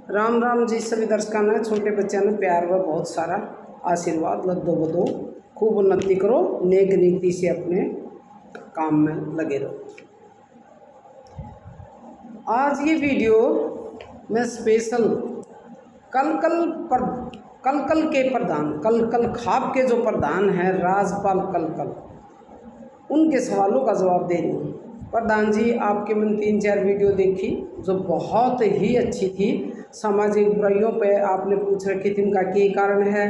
राम राम जी सभी दर्शकों ने, छोटे बच्चों ने प्यार व बहुत सारा आशीर्वाद लद्दो बदो। खूब उन्नति करो, नेक नीति से अपने काम में लगे रहो। आज ये वीडियो मैं स्पेशल कलकल के प्रधान, कलकल खाप के जो प्रधान हैं राजपाल कलकल, उनके सवालों का जवाब दे रही हूँ। प्रधान जी, आपके मैंने 3-4 वीडियो देखी जो बहुत ही अच्छी थी। सामाजिक बुराइयों पे आपने पूछ रखी थी, उनका क्या कारण है,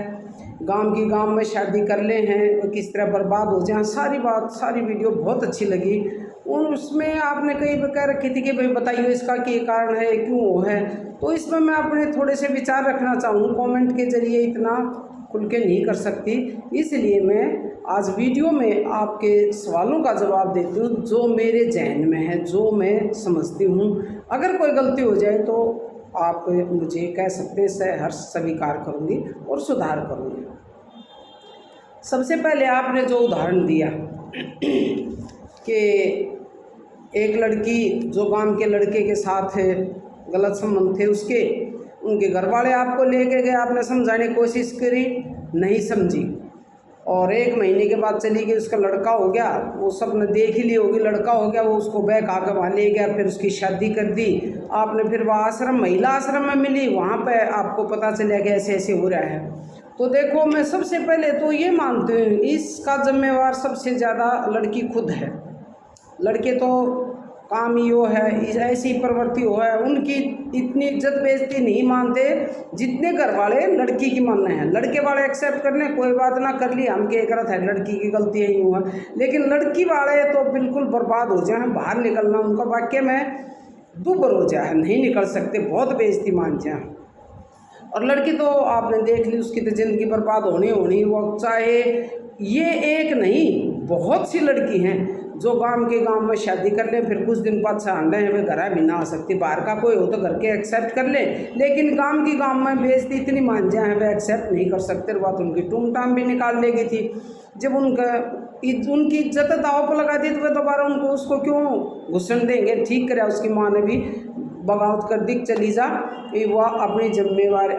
गांव में शादी कर ले हैं और किस तरह बर्बाद हो जाए, सारी वीडियो बहुत अच्छी लगी। उसमें आपने कई कह रखी थी कि भाई बताइए इसका क्या कारण है, क्यों है। तो इसमें मैं अपने थोड़े से विचार रखना चाहूँ। कमेंट के जरिए इतना खुल के नहीं कर सकती, इसलिए मैं आज वीडियो में आपके सवालों का जवाब देती हूँ जो मेरे जहन में है, जो मैं समझती हूँ। अगर कोई गलती हो जाए तो आप मुझे कह सकते हैं, सहर्ष स्वीकार करूँगी और सुधार करूँगी। सबसे पहले आपने जो उदाहरण दिया कि एक लड़की जो गांव के लड़के के साथ गलत संबंध थे, उनके घर वाले आपको लेके गए, आपने समझाने की कोशिश करी, नहीं समझी, और 1 महीने के बाद चली गई, उसका लड़का हो गया, वो सब ने देख ही ली होगी, लड़का हो गया, वो उसको बैग आकर वहाँ ले गया, फिर उसकी शादी कर दी। आपने फिर वह आश्रम, महिला आश्रम में मिली, वहाँ पे आपको पता चला कि ऐसे ऐसे हो रहा है। तो देखो, मैं सबसे पहले तो ये मानती हूँ इसका जिम्मेवार सबसे ज़्यादा लड़की खुद है। लड़के तो काम ही वो है, ऐसी प्रवृत्ति हो है, उनकी इतनी इज्जत बेइज्जती नहीं मानते जितने घर वाले लड़की की मानना है। लड़के वाले एक्सेप्ट करने, कोई बात ना कर ली, हम क्या करत है, लड़की की गलती ही हुआ, लेकिन लड़की वाले तो बिल्कुल बर्बाद हो जाए, बाहर निकलना उनका वाक्य में दुबर हो जाए, नहीं निकल सकते, बहुत बेइज्जती मान जाए। और लड़की तो आपने देख ली, उसकी तो ज़िंदगी बर्बाद होनी, वो चाहे ये एक नहीं बहुत सी लड़की हैं जो गांव में शादी कर ले, फिर कुछ दिन बाद आंडे हैं, वे घर भी ना आ सकती। बाहर का कोई हो तो घर के एक्सेप्ट कर ले, लेकिन गांव में बेइज्जती इतनी मान जाए वे एक्सेप्ट नहीं कर सकते। बात उनकी टूम टाम भी निकाल लेगी थी। जब उनकी इज्जत दाव पर लगा दी तो वे दोबारा उसको क्यों घुसन देंगे। ठीक करे, उसकी माँ ने भी बगावत कर दी, चली जा, वह अपनी जिम्मेवार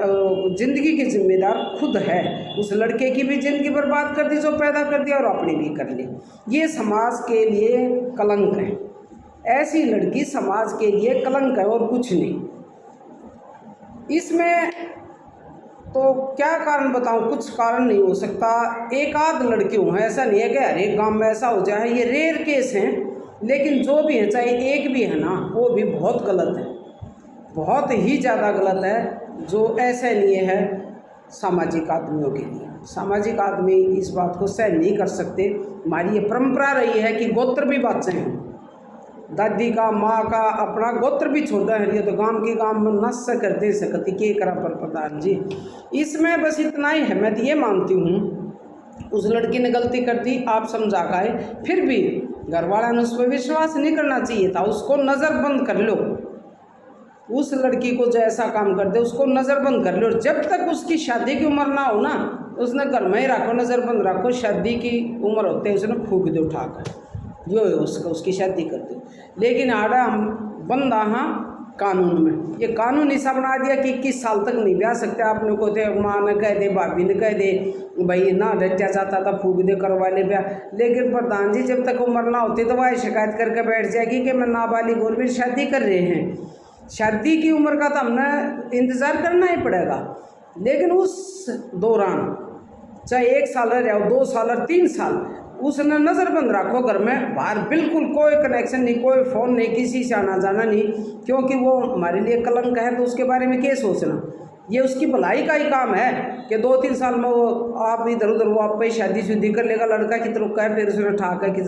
ज़िंदगी की जिम्मेदार खुद है। उस लड़के की भी ज़िंदगी बर्बाद कर दी जो पैदा कर दिया, और अपनी भी कर ली। ये समाज के लिए कलंक है, ऐसी लड़की समाज के लिए कलंक है और कुछ नहीं। इसमें तो क्या कारण बताऊं, कुछ कारण नहीं हो सकता। एक आध लड़की हूँ, ऐसा नहीं है कि हर एक गाँव में ऐसा हो जाए, ये रेयर केस हैं, लेकिन जो भी है, चाहे एक भी है ना, वो भी बहुत गलत है, बहुत ही ज़्यादा गलत है। जो ऐसे लिए है सामाजिक आदमियों के लिए, सामाजिक आदमी इस बात को सहन नहीं कर सकते। हमारी ये परंपरा रही है कि गोत्र भी बातें हैं, दादी का, माँ का, अपना गोत्र भी छोड़ा है, ये तो गांव में नस से कर दे सकती के करा पर प्रधान जी। इसमें बस इतना ही है, मैं ये मानती हूँ उस लड़की ने गलती कर दी, आप समझा गए, फिर भी घर वाला ने उस पर विश्वास नहीं करना चाहिए था, उसको नज़रबंद कर लो। उस लड़की को जो ऐसा काम कर दे उसको नज़रबंद कर लो, जब तक उसकी शादी की उम्र ना हो ना, उसने घर में ही रखो, नज़रबंद रखो। शादी की उम्र होते उसने फूक दो उठाकर, जो है उसकी शादी कर दो। लेकिन आड़ा हम बंदा हाँ कानून में, ये कानून ऐसा बना दिया कि 21 साल तक नहीं ब्याह सकते। आपने को थे माँ ने कह दे, भाभी ने कह दे, भाई ना रचा जाता था फूक दे, करवा ले ब्याह। लेकिन प्रधान जी, जब तक उम्र ना होती तो वह शिकायत करके बैठ जाएगी कि मैं नाबालिग और भी शादी कर रहे हैं। शादी की उम्र का तो हमने इंतज़ार करना ही पड़ेगा, लेकिन उस दौरान चाहे 1 साल रह जाओ, 2 साल और 3 साल, उसने नज़रबंद रखो घर में, बाहर बिल्कुल कोई कनेक्शन नहीं, कोई फ़ोन नहीं, किसी से आना जाना नहीं, क्योंकि वो हमारे लिए कलंक है। तो उसके बारे में क्या सोचना, ये उसकी भलाई का ही काम है कि 2-3 साल में वो आप इधर उधर वो आप पे शादी कर लेगा, लड़का की तरफ है, फिर उसने ठाक है कि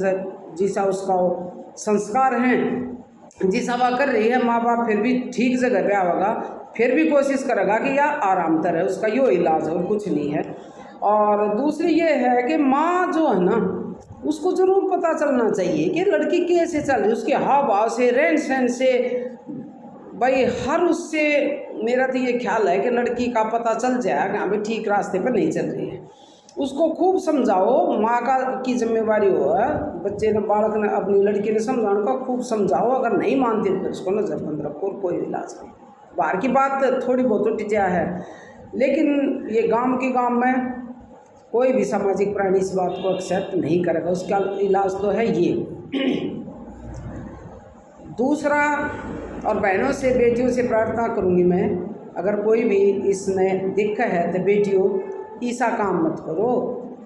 जैसा उसका वो संस्कार हैं, जिस हवा कर रही है माँ बाप, फिर भी ठीक जगह पे आवेगा, फिर भी कोशिश करेगा कि यार आराम तर है, उसका यो इलाज है और कुछ नहीं है। और दूसरी ये है कि माँ जो है ना, उसको ज़रूर पता चलना चाहिए कि लड़की कैसे चल रही, उसके हाव भाव से, रहन सहन से, भाई हर उससे मेरा तो ये ख्याल है कि लड़की का पता चल जाएगा हाँ भाई ठीक रास्ते पर नहीं चल रही है। उसको खूब समझाओ, माँ का की जिम्मेवारी हो है, बच्चे ने, बालक ने, अपनी लड़की ने समझाने का खूब समझाओ। अगर नहीं मानती तो उसको नजरबंद रखो और कोई इलाज नहीं। बाहर की बात थोड़ी बहुत उठ जा है, लेकिन ये गांव के गांव में कोई भी सामाजिक प्राणी इस बात को एक्सेप्ट नहीं करेगा। उसका इलाज तो है ये। दूसरा, और बहनों से बेटियों से प्रार्थना करूँगी मैं, अगर कोई भी इसमें दिक्कत है तो बेटियों ऐसा काम मत करो,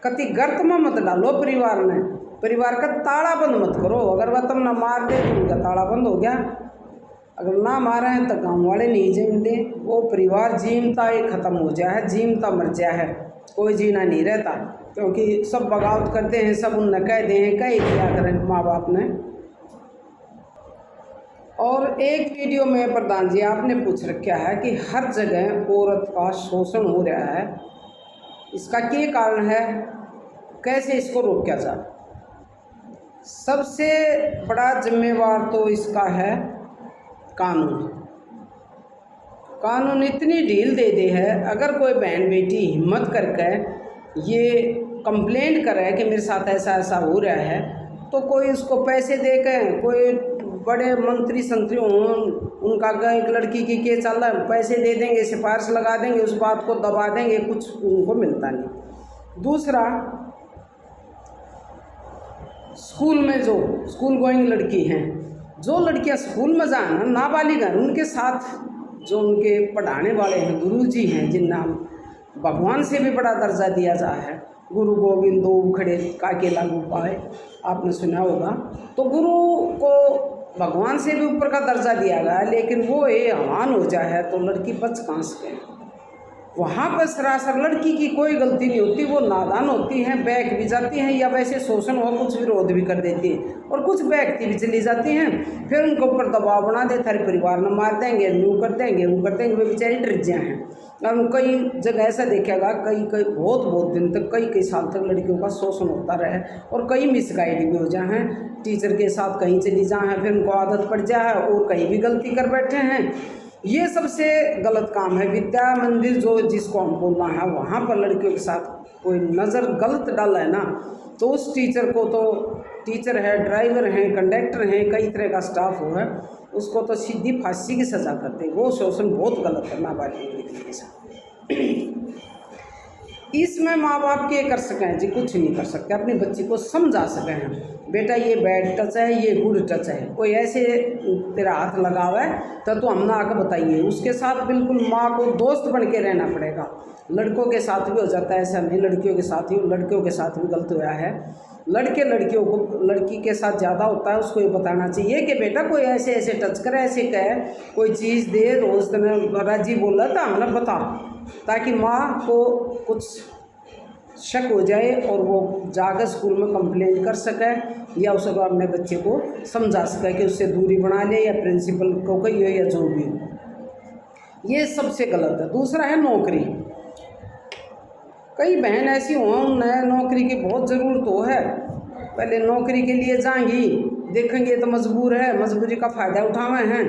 कति गर्त में मत डालो परिवार ने, परिवार का ताला बंद मत करो। अगर वह तुम ना मार दे तो उनका ताला बंद हो गया, अगर ना मारे हैं तो गाँव वाले नहीं जीन दे, वो परिवार जीमता ही ख़त्म हो जाए है, जीमता मर जाए है, कोई जीना नहीं रहता। क्योंकि सब बगावत करते हैं, सब उनने कह दे हैं, कह दिया करें माँ बाप ने। और एक वीडियो में प्रधान जी आपने पूछ रखा है कि हर जगह औरत का शोषण हो रहा है, इसका क्या कारण है, कैसे इसको रोका जाए। सबसे बड़ा जिम्मेवार तो इसका है कानून। कानून इतनी ढील दे दे है, अगर कोई बहन बेटी हिम्मत करके ये कंप्लेंट करे कि मेरे साथ ऐसा ऐसा हो रहा है, तो कोई उसको पैसे दे के, कोई बड़े मंत्री संतरी हों, उनका एक लड़की की के चल रहा है, पैसे दे देंगे, सिफारिश लगा देंगे, उस बात को दबा देंगे, कुछ उनको मिलता नहीं। दूसरा, स्कूल में जो स्कूल गोइंग लड़की हैं, जो लड़कियां स्कूल में जाए ना, नाबालिग हैं, उनके साथ जो उनके पढ़ाने वाले हैं गुरुजी हैं, जिन नाम भगवान से भी बड़ा दर्जा दिया जाता है, गुरु गोविंद दो खड़े काके लागू पाए, आपने सुना होगा। तो गुरु को भगवान से भी ऊपर का दर्जा दिया गया है, लेकिन वो ये हवान हो जाए तो लड़की बच कहाँ सके। वहाँ पर सरासर लड़की की कोई गलती नहीं होती, वो नादान होती हैं, बैक भी जाती हैं, या वैसे शोषण हो कुछ विरोध भी कर देती हैं, और कुछ बैकती भी चली जाती हैं। फिर उनके ऊपर दबाव बना दे, थारे परिवार में मार देंगे, यूँ कर देंगे, वो कर देंगे, वे बेचारी ड्रिज्जियाँ हैं। और कई जगह ऐसा देखेगा, कई बहुत दिन तक, कई साल तक लड़कियों का शोषण होता रहे, और कई मिसगाइड भी हो जाए हैं, टीचर के साथ कहीं चली जाए हैं, फिर उनको आदत पड़ जाए है और कहीं भी गलती कर बैठे हैं। ये सबसे गलत काम है। विद्या मंदिर जो जिसको हम बोलना है, वहाँ पर लड़कियों के साथ कोई नज़र गलत डाला है ना, तो उस टीचर को, तो टीचर है, ड्राइवर हैं, कंडक्टर हैं, कई तरह का स्टाफ हो है, उसको तो सीधी फांसी की सज़ा करते। वो शोषण बहुत गलत है नाबालिग लड़की के साथ। इसमें माँ बाप क्या कर सकें जी, कुछ नहीं कर सकते, अपनी बच्ची को समझा सकें हैं, बेटा ये बैड टच है, ये गुड टच है, कोई ऐसे तेरा हाथ लगावा है तो हमने आकर बताइए। उसके साथ बिल्कुल माँ को दोस्त बन के रहना पड़ेगा। लड़कों के साथ भी हो जाता है, ऐसा नहीं लड़कियों के साथ ही, लड़कियों के साथ भी गलत हुआ है। लड़के लड़कियों को, लड़की के साथ ज़्यादा होता है, उसको ये बताना चाहिए कि बेटा कोई ऐसे ऐसे टच करे, ऐसे कहे, कोई चीज़ दे, दोस्त ने राजी बोला था हमने बता, ताकि माँ को कुछ शक हो जाए और वो जाकर स्कूल में कंप्लेंट कर सके, या उसको अपने बच्चे को समझा सके कि उससे दूरी बना ले, या प्रिंसिपल को कहिए, या जो भी हो। ये सबसे गलत है। दूसरा है नौकरी। कई बहन ऐसी हों, उन्हें नौकरी की बहुत ज़रूरत हो है, पहले नौकरी के लिए जाएंगी, देखेंगे तो मजबूर है, मजबूरी का फ़ायदा उठाए हैं,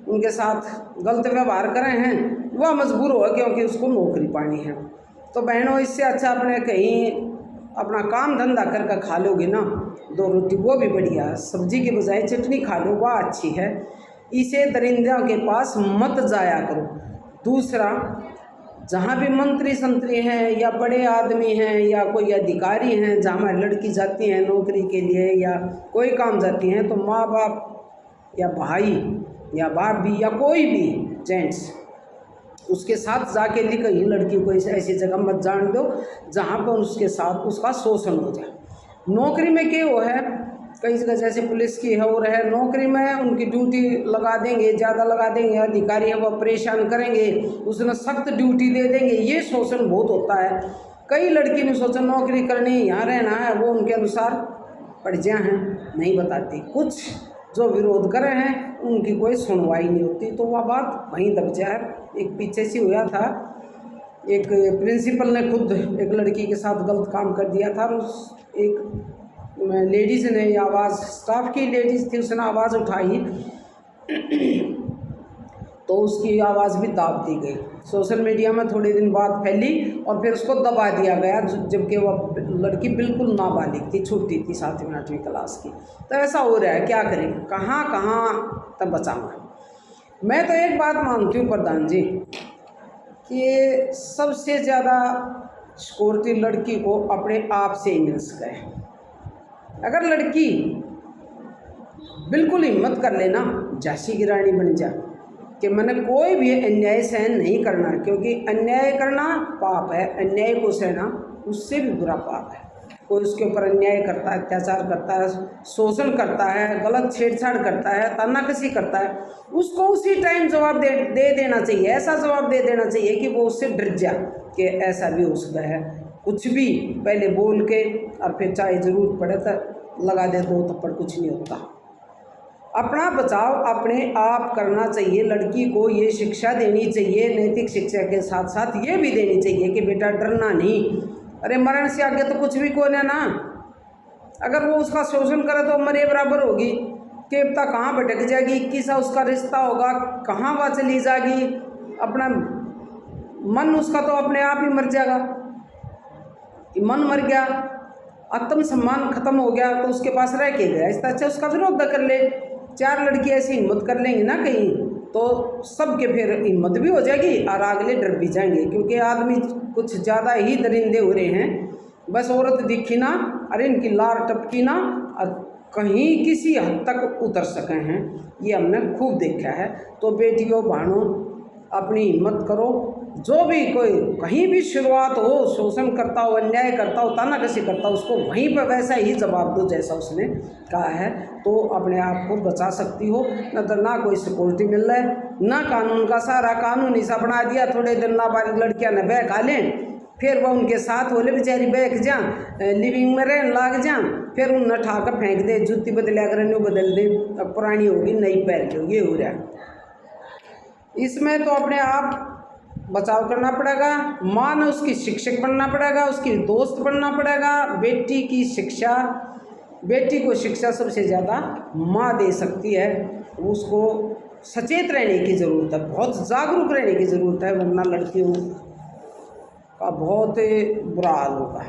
उनके साथ गलत व्यवहार करें हैं, वह मजबूर हो क्योंकि उसको नौकरी पानी है। तो बहनों, इससे अच्छा अपने कहीं अपना काम धंधा करके खा लोगे ना, दो रोटी, वो भी बढ़िया, सब्जी के बजाय चटनी खा लो, वह अच्छी है। इसे दरिंदों के पास मत जाया करो। दूसरा, जहाँ भी मंत्री संतरी हैं, या बड़े आदमी हैं, या कोई अधिकारी हैं, जहाँ हमारी लड़की जाती हैं नौकरी के लिए या कोई काम जाती हैं, तो माँ बाप या भाई या बाप भी या कोई भी जेंट्स उसके साथ जाके लिख, ये लड़की को ऐसी जगह मत जान दो जहाँ पर उसके साथ उसका शोषण हो जाए। नौकरी में क्या वो है, कई जगह जैसे पुलिस की है और है, नौकरी में उनकी ड्यूटी लगा देंगे, ज़्यादा लगा देंगे, अधिकारी है वो परेशान करेंगे, उसमें सख्त ड्यूटी दे देंगे, ये शोषण बहुत होता है। कई लड़की ने सोचा नौकरी करनी, यहाँ रहना है, वो उनके अनुसार पढ़जियाँ हैं, नहीं बताती, कुछ जो विरोध कर रहे हैं उनकी कोई सुनवाई नहीं होती, तो वह बात वहीं दब जाए। एक पीछे से हुआ था, एक प्रिंसिपल ने खुद एक लड़की के साथ गलत काम कर दिया था, और उस एक लेडीज़ ने आवाज़, स्टाफ की लेडीज़ थी, उसने आवाज़ उठाई तो उसकी आवाज़ भी दाब दी गई, सोशल मीडिया में थोड़े दिन बाद फैली, और फिर उसको दबा दिया गया, जबकि वह लड़की बिल्कुल नाबालिग थी, छोटी थी, 7वीं 8वीं क्लास की। तो ऐसा हो रहा है, क्या करें, कहाँ तब बचाना। मैं तो एक बात मानती हूँ प्रधान जी कि सबसे ज़्यादा सिक्योरिटी लड़की को अपने आप से ही मिल सके। अगर लड़की बिल्कुल हिम्मत कर लेना, झांसी की रानी बन जा कि मैंने कोई भी अन्याय सहन नहीं करना, क्योंकि अन्याय करना पाप है, अन्याय को सहना उससे भी बुरा पाप है। कोई उसके ऊपर अन्याय करता है, अत्याचार करता है, शोषण करता है, गलत छेड़छाड़ करता है, तानाकसी करता है, उसको उसी टाइम जवाब दे देना चाहिए। ऐसा जवाब दे देना चाहिए कि वो उससे डर जाए कि ऐसा भी हो सकता है। कुछ भी पहले बोल के और फिर चाहे ज़रूरत पड़े तो लगा दे 2 थप्पड़, कुछ नहीं होता। अपना बचाव अपने आप करना चाहिए। लड़की को ये शिक्षा देनी चाहिए, नैतिक शिक्षा के साथ साथ ये भी देनी चाहिए कि बेटा डरना नहीं, अरे मरण से आगे तो कुछ भी कौन है ना। अगर वो उसका शोषण करे तो मरे बराबर होगी, केवता कहाँ भटक जाएगी, किसा उसका रिश्ता होगा, कहाँ वह चली जाएगी, अपना मन उसका तो अपने आप ही मर जाएगा। मन मर गया, आत्मसम्मान खत्म हो गया तो उसके पास रह के गया। इससे अच्छा उसका विरोध कर ले। 4 लड़की ऐसी हिम्मत कर लेंगी ना कहीं तो सबके फिर हिम्मत भी हो जाएगी और अगले डर भी जाएंगे, क्योंकि आदमी कुछ ज़्यादा ही दरिंदे हो रहे हैं। बस औरत दिखी ना, अरे इनकी लार टपकी ना, और कहीं किसी हद तक उतर सके हैं, ये हमने खूब देखा है। तो बेटियों बहनों, अपनी हिम्मत करो। जो भी कोई कहीं भी शुरुआत हो, शोषण करता हो, अन्याय करता हो, तानाकसी करता हो, उसको वहीं पर वैसा ही जवाब दो जैसा उसने कहा है, तो अपने आप को बचा सकती हो। न तो ना कोई सिक्योरिटी मिल रहा है, ना कानून का सारा कानून हिस्सा बना दिया। थोड़े दिन नाबालिग लड़कियां न बह खा लें, फिर वह उनके साथ होले बेचारी बैठ जा, लिविंग में रहने लाग जा, फिर उन ठा कर फेंक दे, जूती बदलिया कर न्यू बदल दे, अब पुरानी होगी नई पहन लो, ये हो रहा है। इसमें तो अपने आप बचाव करना पड़ेगा। माँ ने उसकी शिक्षक बनना पड़ेगा, उसकी दोस्त बनना पड़ेगा। बेटी की शिक्षा, बेटी को शिक्षा सबसे ज़्यादा माँ दे सकती है। उसको सचेत रहने की ज़रूरत है, बहुत जागरूक रहने की ज़रूरत है, वरना लड़कियों का बहुत बुरा हाल होगा।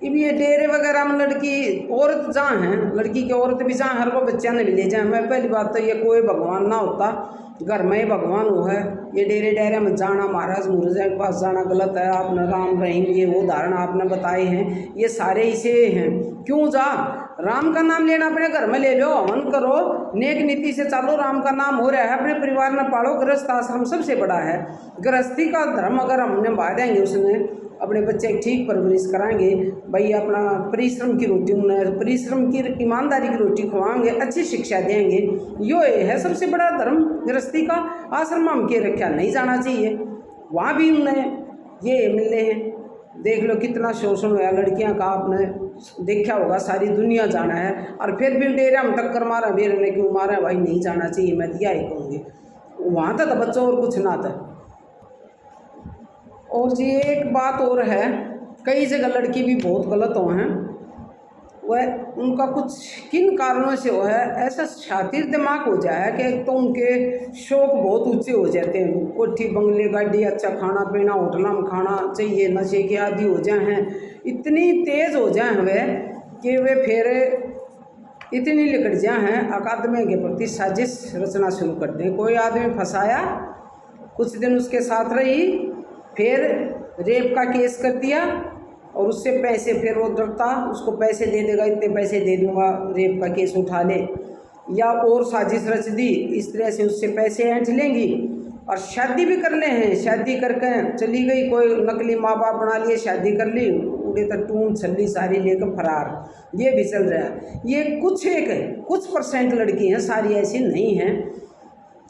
अब ये डेरे वगैरह में लड़की औरत जहाँ हैं, लड़की की औरत भी जहाँ हर वो बच्चा ने भी ले जाए। मैं पहली बात तो ये कोई भगवान ना होता, घर में ही भगवान हो है। ये डेरे में जाना, महाराज मुर्जा के पास जाना गलत है। आपने राम रहीम ये वो धारणा आपने बताए हैं, ये सारे इसे हैं। क्यों जा, राम का नाम लेना अपने घर में ले लो, हवन करो, नेक नीति से चलो, राम का नाम हो रहा है, अपने परिवार में पालो। गृहस्थ आश्रम सबसे बड़ा है। गृहस्थी का धर्म अगर हमने निभा देंगे, उसने अपने बच्चे की ठीक परवरिश कराएंगे, भाई अपना परिश्रम की रोटी, उन्हें परिश्रम की ईमानदारी की रोटी खवाएंगे, अच्छी शिक्षा देंगे, यो है सबसे बड़ा धर्म गृहस्थी का। आश्रम हम के रखा नहीं जाना चाहिए, वहाँ भी उन्हें ये मिलने हैं। देख लो कितना शोषण हुआ लड़कियां का, आपने देखा होगा, सारी दुनिया जाना है और फिर भी डेरा में टक्कर मारा, मेरे ने क्यों मारा भाई, नहीं जाना चाहिए। मैं दिया ही कहूँगी, वहाँ था बच्चों और कुछ ना था। और जी एक बात और है, कई जगह लड़की भी बहुत गलत हो हैं, वह उनका कुछ किन कारणों से वो है ऐसा शातिर दिमाग हो जाए कि तो उनके शौक बहुत ऊंचे हो जाते हैं। कोठी बंगले गाड़ी, अच्छा खाना पीना, होटल में खाना चाहिए, नशे के आदि हो जाए हैं, इतनी तेज़ हो जाए वे कि वे फिर इतनी लिकट जाए हैं, अकादमी के प्रति साजिश रचना शुरू कर दें। कोई आदमी फंसाया, कुछ दिन उसके साथ रही, फिर रेप का केस कर दिया और उससे पैसे, फिर वो डरता उसको पैसे दे देगा, इतने पैसे दे दूंगा, रेप का केस उठा ले, या और साजिश रच दी, इस तरह से उससे पैसे ऐंठ लेंगी और शादी भी कर ले हैं। शादी करके चली गई, कोई नकली माँ बाप बना लिए, शादी कर ली, उड़े तक टून छल्ली सारी लेकर फरार, ये भी चल रहा है। ये कुछ परसेंट लड़की हैं, सारी ऐसी नहीं हैं।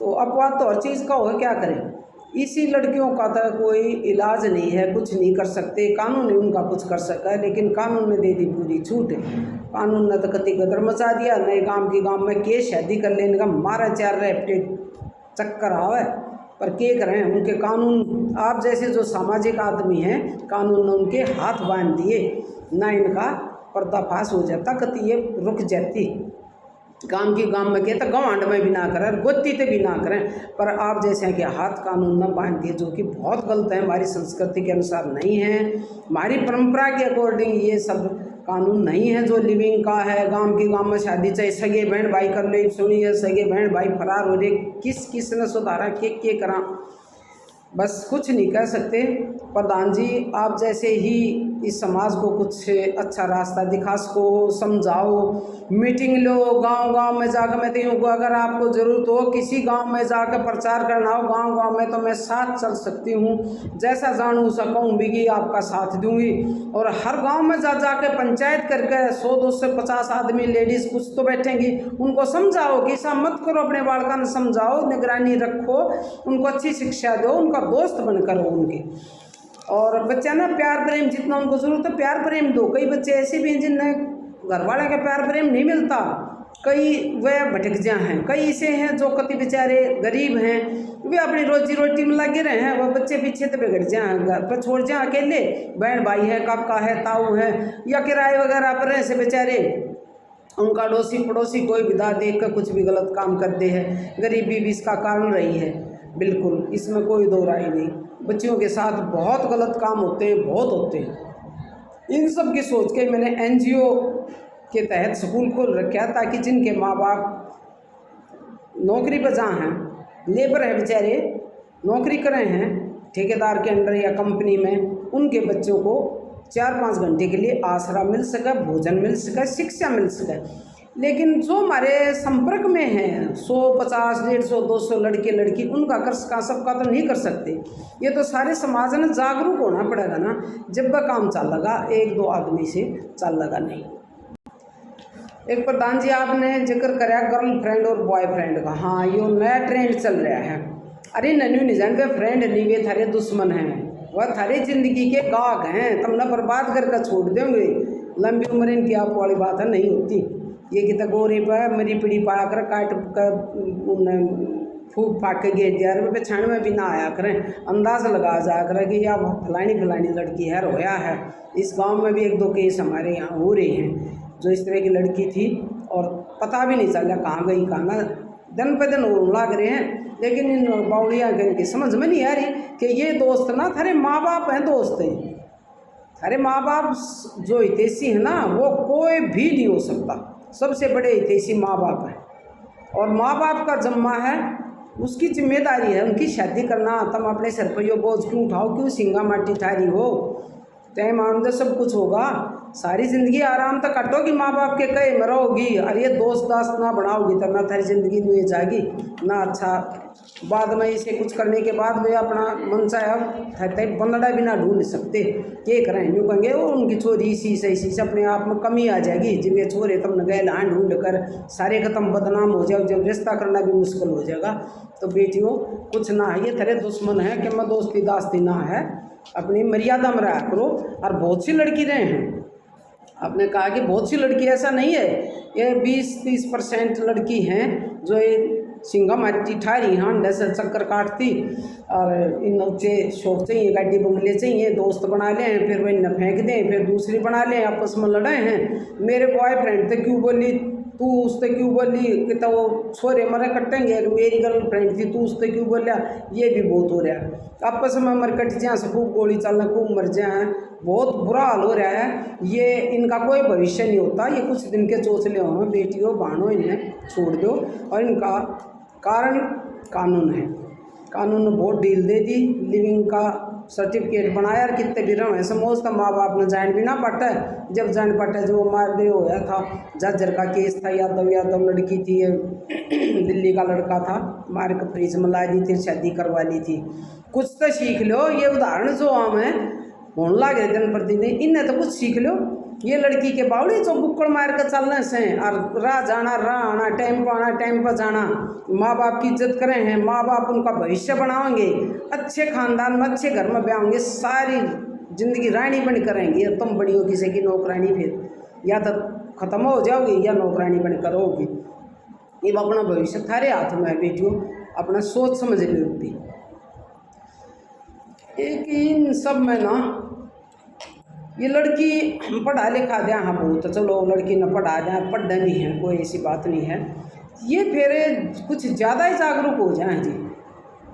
तो अपवाद तो हर चीज़ का हो, क्या करें। इसी लड़कियों का तो कोई इलाज नहीं है, कुछ नहीं कर सकते, कानून ने उनका कुछ कर सका है, लेकिन कानून ने दे दी पूरी छूट। कानून ने तो कति गदर मचा दिया, नए गांव में के शादी कर लेने का मारा 4 रेपटे चक्कर आवे, पर के करें उनके कानून। आप जैसे जो सामाजिक आदमी हैं, कानून ने उनके हाथ बांध दिए, ना इनका पर्दाफाश हो जाता, कति ये रुक जाती। गांव में कहता गवांड में भी ना करें, गोती ते भी ना करें, पर आप जैसे हैं कि हाथ कानून न बांध दिए, जो कि बहुत गलत है, हमारी संस्कृति के अनुसार नहीं है, हमारी परंपरा के अकॉर्डिंग ये सब कानून नहीं है जो लिविंग का है। गांव के गांव में शादी चाहे सगे बहन भाई कर ले, सुनिए सगे बहन भाई फरार हो रहे, किस ने सुधारा के करा, बस कुछ नहीं कह सकते। प्रधान जी आप जैसे ही इस समाज को कुछ अच्छा रास्ता दिखा सको, समझाओ, मीटिंग लो गांव गांव में जाकर। मैं तो यूँ अगर आपको ज़रूरत हो किसी गांव में जाकर प्रचार करना हो गांव गांव में, तो मैं साथ चल सकती हूँ, जैसा जानू सकूँ भी आपका साथ दूंगी। और हर गांव में जाके पंचायत करके 100 250 आदमी लेडीज़ कुछ तो बैठेंगी, उनको समझाओ कि ऐसा मत करो, अपने बालका ने समझाओ, निगरानी रखो, उनको अच्छी शिक्षा दो, उनका दोस्त बनकर हो उनके। और बच्चा ना प्यार प्रेम जितना उनको ज़रूरत है प्यार प्रेम दो। कई बच्चे ऐसे भी हैं जिन्हें घर वाले का प्यार प्रेम नहीं मिलता, कई वह भटक जा हैं, कई ऐसे हैं जो कति बेचारे गरीब हैं, वे अपनी रोजी रोटी में लगे रहे हैं, वह बच्चे पीछे तो बिगड़ जाए, घर पर छोड़ जाए अकेले, बहन भाई है, काका है, ताऊ है, या किराए वगैरह पर ऐसे बेचारे उनका अड़ोसी पड़ोसी कोई विधा देख कर कुछ भी गलत काम करते हैं। गरीबी भी इसका कारण रही है, बिल्कुल इसमें कोई दो राय नहीं। बच्चियों के साथ बहुत गलत काम होते हैं, बहुत होते हैं। इन सब की सोच के मैंने NGO के तहत स्कूल खोल रखा है, ताकि जिनके माँ बाप नौकरी पर जहाँ हैं, लेबर है बेचारे, नौकरी कर रहे हैं ठेकेदार के अंडर या कंपनी में, उनके बच्चों को 4-5 घंटे के लिए आसरा मिल सके, भोजन मिल सके, शिक्षा मिल सके। लेकिन जो हमारे संपर्क में हैं 100, 50, 150, 200 लड़के लड़की, उनका कर सका सबका तो नहीं कर सकते। ये तो सारे समाज ने जागरूक होना पड़ेगा ना, जब वह काम चल लगा, 1-2 आदमी से चल लगा नहीं। एक प्रधान जी आपने जिक्र कराया गर्लफ्रेंड और बॉयफ्रेंड का, हाँ ये नया ट्रेंड चल रहा है। अरे नन्यू नहीं जान वे फ्रेंड नहीं, वे थारे दुश्मन हैं, वह थारे जिंदगी के गाहक हैं, तुम न बर्बाद करके छोड़ देंगे। लंबी उम्र इनकी आप वाली बात है नहीं होती। ये कि गोरे पर मरी पीड़ी पाया कर काट कर फूक फाक के गेट दिया पे छाण में भी ना आया करें, अंदाज लगा जाया करें कि या फलानी लड़की है, रोया है। इस गांव में भी 1-2 केस हमारे यहाँ हो रहे हैं जो इस तरह की लड़की थी और पता भी नहीं चला कहाँ गई कहाँ ना, दिन पे दिन वो लाग रहे हैं। लेकिन इन बाउड़िया के इनकी समझ में नहीं आ रही कि ये दोस्त ना थारे माँ बाप हैं, दोस्त हैं थारे माँ बाप जो हितैषी है ना, वो कोई भी नहीं हो सकता, सबसे बड़े हितैषी माँ बाप हैं। और माँ बाप का जम्मा है, उसकी जिम्मेदारी है उनकी शादी करना। तुम अपने सर पर यो बोझ क्यों उठाओ, क्यों सिंगा माटी थारी हो, तय मान दो सब कुछ होगा, सारी ज़िंदगी आराम तक कटोगी, माँ बाप के कहे में रहोगी। अरे ये दोस्त दास्त ना बनाओगी तब ना थारी ज़िंदगी में जाएगी ना। अच्छा बाद में इसे कुछ करने के बाद वे अपना मन चाहे बंदड़ा भी ना ढूंढ सकते, क्या करें, यूँ कहेंगे वो उनकी चोरी इसी से अपने आप में कमी आ जाएगी। जब ये छोरे तब न गए लान ढूंढ कर सारे खत्म बदनाम हो जाओ, जब रिश्ता करना भी मुश्किल हो जाएगा। तो बेटियों कुछ ना है, ये तेरे दुश्मन है कि मैं दोस्ती दास्ती ना है, अपनी मर्यादा में रहा करो। और बहुत सी लड़की रहे हैं, आपने कहा कि बहुत सी लड़की, ऐसा नहीं है, ये 20-30% लड़की हैं जो ये सिंगा माटी ठारी हाँ डैसल चक्कर काटती और इन ऊँचे शौक चाहिए, गाड़ी बंगले चाहिए, दोस्त बना लें, फिर वही न फेंक दें, फिर दूसरी बना लें, आपस में लड़े हैं। मेरे बॉयफ्रेंड थे क्यों बोली तू उससे क्यों बोली कि तो वो छोरे मरे कटेंगे, मेरी गर्लफ्रेंड थी तू उससे क्यों बोलिया, ये भी बहुत हो रहा है। आपस में मर कट जाए, से खूब गोली चलना, खूब मर जाए, बहुत बुरा हाल हो रहा है। ये इनका कोई भविष्य नहीं होता, ये कुछ दिन के चोचले हो, बेटियों बहनों इन्हें छोड़ दो। और इनका कारण कानून है, कानून ने बहुत डील दे दी, लिविंग का सर्टिफिकेट बनाया और कितने भी रहो समोज था, माँ बाप ने जान भी ना पाटा, जब जान पाटा जो मार दे होया था जज्जर का केस था, यादव लड़की थी, दिल्ली का लड़का था, मार के फ्रिज में ला दी थी, शादी करवा ली थी। कुछ तो सीख लो, ये उदाहरण जो आम है होने लगे दिन प्रतिदिन, इन्हें तो कुछ सीख लो। ये लड़की के बावड़ी जो बुक्कड़ मार कर चलने से और राह जाना, राह आना, टाइम पर आना, टाइम पर जाना, माँ बाप की इज्जत करें हैं, माँ बाप उनका भविष्य बनाएंगे, अच्छे खानदान में अच्छे घर में ब्याह होंगे, सारी जिंदगी रानी बन करेंगी। और तुम बड़ी हो किसी की नौकरानी, फिर या तो ख़त्म हो जाओगी या नौकरानी बन करोगी। ये अपना भविष्य थारे हाथ में है बेटियों, अपना सोच समझ ली। एक इन सब में ना ये लड़की हम पढ़ा लिखा दें, हाँ बहुत चलो लड़की न पढ़ा दें, पढ़ने भी हैं, कोई ऐसी बात नहीं है। ये फिर कुछ ज़्यादा ही जागरूक हो जाए जी,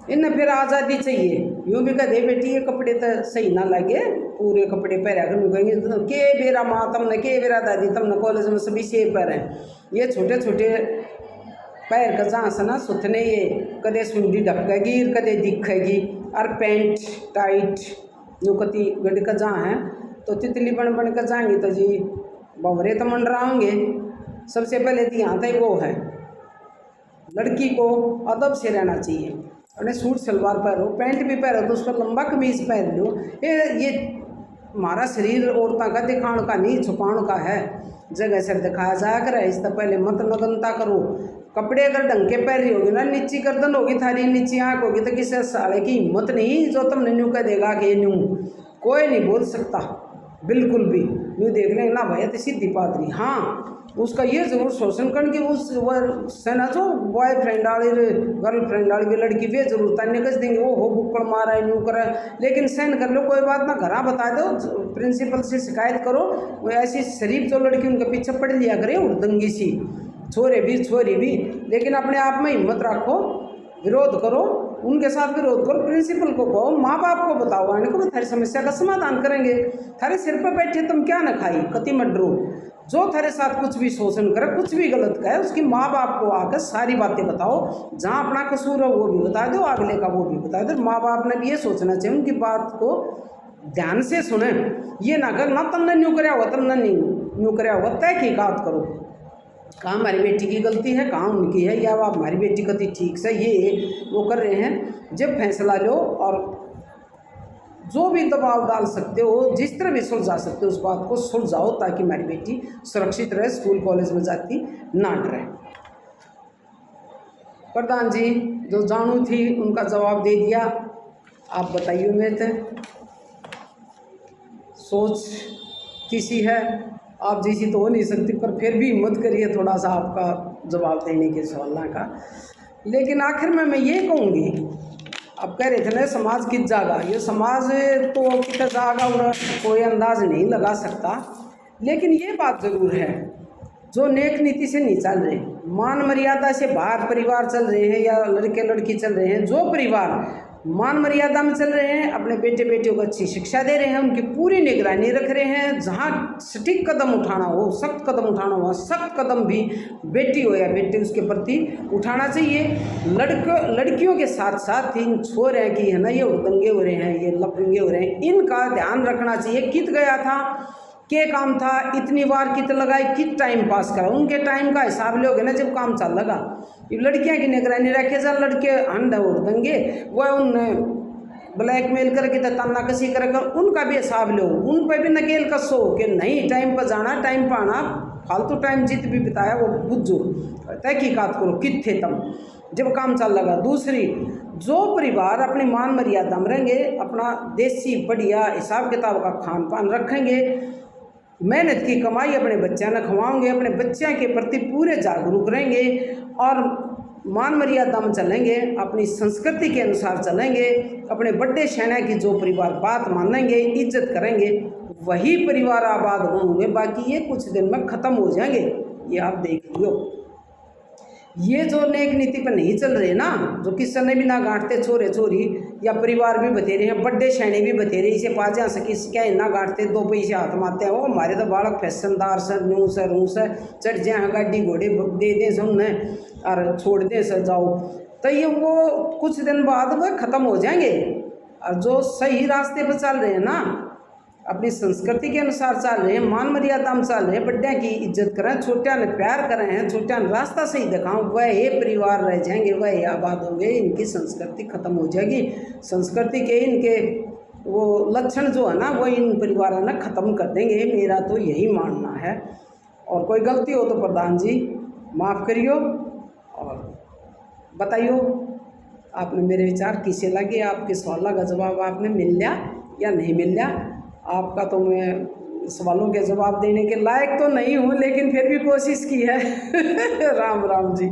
इन्हें फिर आज़ादी चाहिए। यूँ भी कदे बेटी ये कपड़े तो सही ना लगे, पूरे कपड़े पहरा कर कहेंगे तो के बेरा माँ तमने के बेरा दादी तमने कॉलेज में सभी से पहरे, ये छोटे छोटे पैर का जहाँ से ना सुथने ये कदे सुंडी ढकेगी कदे दिखेगी। और पैंट टाइट नुकती गड़ का जहाँ है तो तितली बन बन कर जाएंगी तो जी बवरे तो मंडराओगे। सबसे पहले तो यहाँ तक वो है लड़की को अदब से रहना चाहिए। अपने सूट सलवार पहनो, पैंट भी पहनो तो उस पर लंबा कमीज पहन लो। ये हमारा शरीर औरतों का दिखाने का नहीं छुपाने का है, जगह से दिखाया जाया करे। इससे पहले मत नगनता करो। कपड़े अगर ढंग के पहन रही होगी ना, नीची गर्दन होगी थारी नीची आँख होगी तो किसी साले की हिम्मत नहीं जो तुमने न्यू कह देगा कि न्यू कोई नहीं बोल सकता बिल्कुल भी। न्यू देख लेंगे ना भैया तो सीधी पादरी। हाँ उसका ये जरूर शोषण कर कि उस सेना जो बॉयफ्रेंड वाली गर्लफ्रेंड वाली भी लड़की वे जरूर ताने कस देंगे वो हो बुक्कड़ मारा है न्यू करा, लेकिन सहन कर लो कोई बात ना। घर बता दो, प्रिंसिपल से शिकायत करो। वो ऐसी शरीफ जो लड़की उनके पीछे पड़ लिया करे उड़दंगी सी, छोरे भी, लेकिन अपने आप में हिम्मत रखो, विरोध करो, उनके साथ विरोध करो। प्रिंसिपल को कहो, माँ बाप को बताओ, आने को थारी समस्या का समाधान करेंगे। थारे सिर पर बैठे तुम क्या न खाई कति मड्रो। जो थारे साथ कुछ भी शोषण करे कुछ भी गलत कहे उसकी माँ बाप को आकर सारी बातें बताओ। जहाँ अपना कसूर है वो भी बता दो, अगले का वो भी बता दो। माँ बाप ने भी ये सोचना चाहिए उनकी बात को ध्यान से सुने। ये ना कर ना तुमने न्यू कराया हुआ तुमने नहीं न्यू कराया हुआ, तहकीकात करो कहाँ हमारी बेटी की गलती है कहाँ उनकी है, या वो हमारी बेटी कति ठीक से ये वो कर रहे हैं। जब फैसला लो और जो भी दबाव डाल सकते हो, जिस तरह भी सुलझा सकते हो उस बात को सुलझाओ ताकि हमारी बेटी सुरक्षित रहे, स्कूल कॉलेज में जाती ना डरे। प्रधान जी जो जानू थी उनका जवाब दे दिया। आप बताइए मेरे थे सोच किसी है, आप जैसी तो हो नहीं सकती, पर फिर भी हिम्मत करिए थोड़ा सा आपका जवाब देने के सवाल का। लेकिन आखिर में मैं ये कहूँगी, अब कह रहे थे ना समाज कित जागा, ये समाज तो कित जागा और कोई अंदाज नहीं लगा सकता। लेकिन ये बात ज़रूर है जो नेक नीति से नहीं चल रहे, मान मर्यादा से बाहर परिवार चल रहे हैं या लड़के लड़की चल रहे हैं, जो परिवार मान मर्यादा में चल रहे हैं, अपने बेटे बेटियों को अच्छी शिक्षा दे रहे हैं, उनकी पूरी निगरानी रख रहे हैं, जहाँ सटीक कदम उठाना हो सख्त कदम उठाना हो सख्त कदम भी बेटी हो या बेटे उसके प्रति उठाना चाहिए। लड़कियों के साथ साथ इन छोर हैं कि है ना ये उदंगे हो रहे हैं, ये लफंगे हो रहे हैं, इनका ध्यान रखना चाहिए। कित गया था के काम था, इतनी बार कित लगाई, कित टाइम पास करा, उनके टाइम का हिसाब लोगे ना जब काम चल लगा। लड़कियां की निगरानी रखे जा, लड़के अंड उड़ देंगे वह उन ब्लैकमेल करके ताना कसी कर उनका भी हिसाब लो, उन पर भी नकेल कसो कि नहीं टाइम पर जाना टाइम पर आना, फालतू टाइम जित भी बिताया वो बुझो, तहकीकात करो कित थे तम जब काम चल लगा। दूसरी जो परिवार अपनी मान मर्यादा में रहेंगे, अपना देसी बढ़िया हिसाब किताब का खान पान रखेंगे, मेहनत की कमाई अपने बच्चों ने खवाओगे, अपने बच्चों के प्रति पूरे जागरूक रहेंगे और मान मर्यादा में चलेंगे, अपनी संस्कृति के अनुसार चलेंगे, अपने बड़े शहना की जो परिवार बात मानेंगे इज्जत करेंगे, वही परिवार आबाद होंगे। बाकी ये कुछ दिन में ख़त्म हो जाएंगे, ये आप देख लियो। ये जो नेक नीति पर नहीं चल रहे ना, जो किसी ने भी ना गांठते छोरे छोरी या परिवार भी बतेरे हैं, बड़े शहने भी बतेरे, इसे पाजा से किस क्या ना गांठते, दो पैसे हाथ मारते हैं, वो हमारे तो बालक फैशनदार से न्यू से रू से चढ़ जाए गाड़ी घोड़े दे दें से उन्हें और छोड़ दें से जाओ, तो ये वो कुछ दिन बाद वह ख़त्म हो जाएंगे। और जो सही रास्ते पर चल रहे हैं ना, अपनी संस्कृति के अनुसार चल रहे हैं, मान मर्यादा में चल रहे हैं, बड्डे की इज्जत करें, छोटिया ने प्यार करें हैं, छोटिया ने रास्ता सही दिखाऊं, वह ये परिवार रह जाएंगे, वह ये आबाद होंगे, इनकी संस्कृति खत्म हो जाएगी। संस्कृति के इनके वो लक्षण जो है ना वो इन परिवारों ने ख़त्म कर देंगे, मेरा तो यही मानना है। और कोई गलती हो तो प्रधान जी माफ़ करियो और बताइयो आपने मेरे विचार किसे लगे, आपके सवालों का जवाब आपने मिल लिया या नहीं मिल लिया। आपका तो मैं सवालों के जवाब देने के लायक तो नहीं हूँ, लेकिन फिर भी कोशिश की है। राम राम जी।